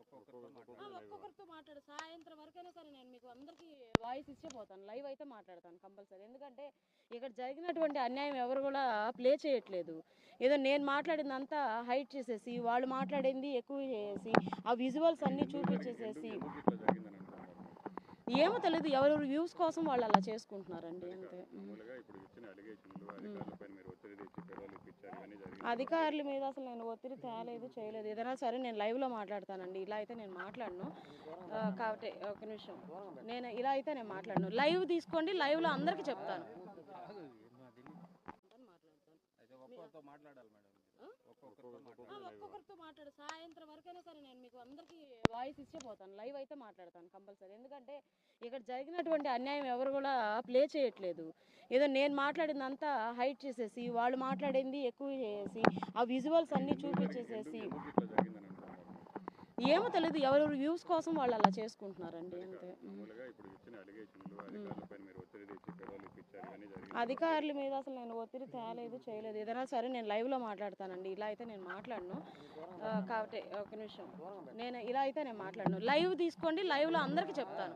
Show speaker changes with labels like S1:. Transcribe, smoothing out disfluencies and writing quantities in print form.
S1: ఒక్కొక్కరితో మాట్లాడు. సాయంత్రం వరకైనా సరే నేను మీకు అందరికీ వాయిస్ ఇచ్చే పోతాను, లైవ్ అయితే మాట్లాడతాను కంపల్సరీ. ఎందుకంటే ఇక్కడ జరిగినటువంటి అన్యాయం ఎవరు కూడా ప్లే చేయట్లేదు. ఏదో నేను మాట్లాడిందంతా హైట్ చేసేసి, వాళ్ళు మాట్లాడింది ఎక్కువ చేసి, ఆ విజువల్స్ అన్నీ చూపించేసేసి, ఏమో తెలియదు, ఎవరెవరు వ్యూస్ కోసం వాళ్ళు అలా చేసుకుంటున్నారండి అంతే. అధికారుల మీద అసలు నేను ఒత్తిడి తేలేదు, చేయలేదు. ఏదైనా సరే నేను లైవ్లో మాట్లాడతానండి, ఇలా అయితే నేను మాట్లాడను. కాబట్టి ఒక నిమిషం, నేను ఇలా అయితే నేను మాట్లాడను. లైవ్ తీసుకోండి, లైవ్లో అందరికీ చెప్తాను. ఒక్కొక్కరితో మాట్లాడు. సాయంత్రం వరకైనా సరే నేను మీకు అందరికీ వాయిస్ ఇచ్చే పోతాను, లైవ్ అయితే మాట్లాడతాను కంపల్సరీ. ఎందుకంటే ఇక్కడ జరిగినటువంటి అన్యాయం ఎవరు కూడా ప్లే చేయట్లేదు. ఏదో నేను మాట్లాడిందంతా హైట్ చేసేసి, వాళ్ళు మాట్లాడింది ఎక్కువ చేసి, ఆ విజువల్స్ అన్నీ చూపించేసేసి, ఏమో తెలియదు, ఎవరెవరు వ్యూస్ కోసం వాళ్ళు అలా చేసుకుంటున్నారండి అంతే. అధికారుల మీద అసలు నేను ఒత్తిడి తేలేదు, చేయలేదు. ఏదైనా సరే నేను లైవ్లో మాట్లాడతానండి, ఇలా అయితే నేను మాట్లాడను. కాబట్టి ఒక నిమిషం, నేను ఇలా అయితే నేను మాట్లాడను. లైవ్ తీసుకోండి, లైవ్లో అందరికీ చెప్తాను.